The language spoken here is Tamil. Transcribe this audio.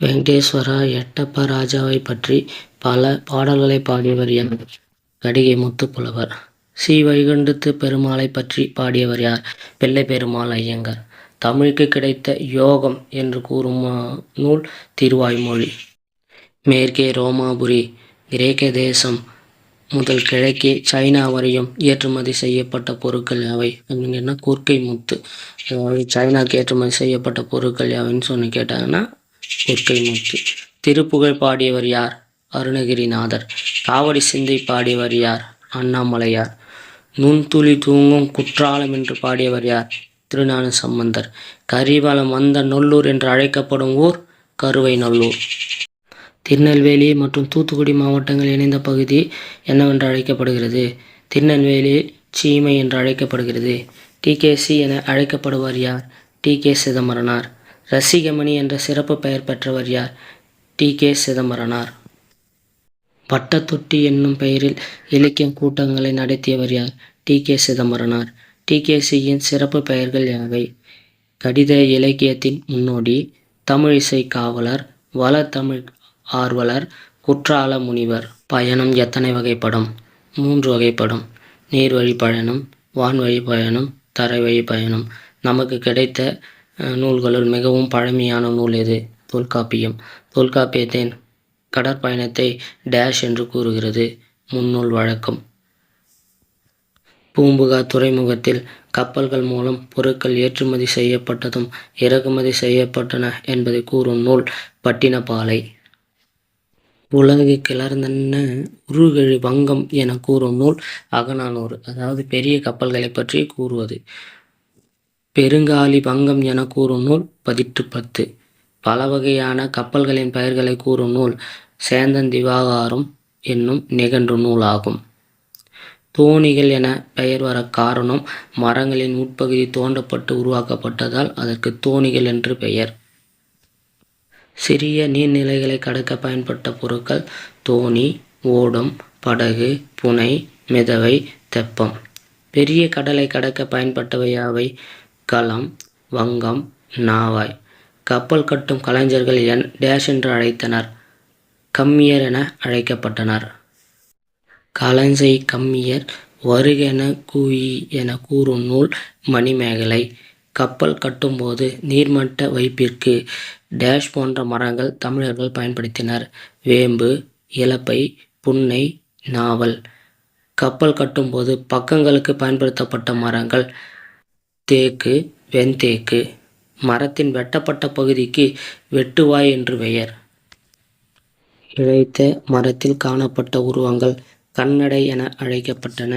வெங்கடேஸ்வரா எட்டப்ப ராஜாவைப் பற்றி பல பாடல்களைப் பாடியவர் யார்? கடிகை முத்துப்புலவர். வைகுண்டத்துப் பெருமாளைப் பற்றி பாடியவர் யார்? பிள்ளைப் பெருமாள் ஐயங்கார். தமிழுக்கு கிடைத்த யோகம் என்று கூறும் நூல் திருவாய்மொழி. மேற்கே ரோமாபுரி கிரேக்க தேசம் முதல் கிழக்கே சைனா வரையும் ஏற்றுமதி செய்யப்பட்ட பொருட்கள் யாவை அப்படிங்கன்னா கொற்கை முத்து. அதாவது சைனாக்கு ஏற்றுமதி செய்யப்பட்ட பொருட்கள் யாவைன்னு சொல்லி கேட்டாங்கன்னா கொற்கை முத்து. திருப்புகழ் பாடியவர் யார்? அருணகிரிநாதர். காவடி சிந்தை பாடியவர் யார்? அண்ணாமலையார். நுண்துளி தூங்கும் குற்றாலம் என்று பாடியவர் யார்? திருஞான சம்பந்தர். கரிவலம் வந்த நல்லூர் என்று அழைக்கப்படும் ஊர் கருவைநல்லூர். திருநெல்வேலி மற்றும் தூத்துக்குடி மாவட்டங்கள் இணைந்த பகுதி என்னவென்று அழைக்கப்படுகிறது? திருநெல்வேலி சீமை என்று அழைக்கப்படுகிறது. டிகேசி என அழைக்கப்படுவர் யார்? டி.கே. சிதம்பரனார். ரசிகமணி என்ற சிறப்பு பெயர் பெற்றவர் யார்? டி.கே. சிதம்பரனார். பட்டத்தொட்டி என்னும் பெயரில் இலக்கிய கூட்டங்களை நடத்தியவர் யார்? டி.கே. சிதம்பரனார். டிகேசியின் சிறப்பு பெயர்கள் யாவை? கடித இலக்கியத்தின் முன்னோடி, தமிழிசை காவலர், வளத்தமிழ் ஆர்வலர், குற்றால முனிவர். பயணம் எத்தனை வகைப்படும்? 3 வகைப்படும். நீர்வழி பயணம், வான்வழி பயணம், தரைவழி பயணம். நமக்கு கிடைத்த நூல்களுள் மிகவும் பழமையான நூல் எது? தொல்காப்பியம். தொல்காப்பியத்தின் கடற்பயணத்தை டேஷ் என்று கூறுகிறது. முன்னூல் வழக்கம். பூம்புகார் துறைமுகத்தில் கப்பல்கள் மூலம் பொருட்கள் ஏற்றுமதி செய்யப்பட்டதும் இறக்குமதி செய்யப்பட்டன என்பதை கூறும் நூல் பட்டினப்பாலை. உலகு கிளர்ந்தன உருகெழு வங்கம் என கூறும் நூல் அகநானூறு. அதாவது பெரிய கப்பல்களை பற்றி கூறுவது. பெருங்காலி வங்கம் என கூறும் நூல் 1810. பல வகையான கப்பல்களின் பெயர்களை கூறும் நூல் சேந்தன்-திவாகாரம் என்னும் நிகண்டு நூலாகும். தோணிகள் என பெயர் வர காரணம் மரங்களின் உட்பகுதி தோண்டப்பட்டு உருவாக்கப்பட்டதால் அதற்கு தோணிகள் என்று பெயர். சிறிய நீர்நிலைகளை கடக்க பயன்பட்ட பொருட்கள் தோணி, ஓடம், படகு, புனை, மிதவை, தெப்பம். பெரிய கடலை கடக்க பயன்பட்டவை யாவை? கலம், வங்கம், நாவாய். கப்பல் கட்டும் கலைஞர்கள் டேஷ் என்று அழைத்தனர். கம்மியர் என அழைக்கப்பட்டனர். கலஞ்சை கம்மியர் வருகென கூயி என கூறும் நூல் மணிமேகலை. கப்பல் கட்டும்போது நீர்மட்ட வைப்பிற்கு டேஷ் போன்ற மரங்கள் தமிழர்கள் பயன்படுத்தினர். வேம்பு, இலப்பை, புன்னை, நாவல். கப்பல் கட்டும்போது பக்கங்களுக்கு பயன்படுத்தப்பட்ட மரங்கள் தேக்கு, வெண்தேக்கு. மரத்தின் வெட்டப்பட்ட பகுதிக்கு வெட்டுவாய் என்று பெயர். இழைத்த மரத்தில் காணப்பட்ட உருவங்கள் கண்ணடை என அழைக்கப்பட்டன.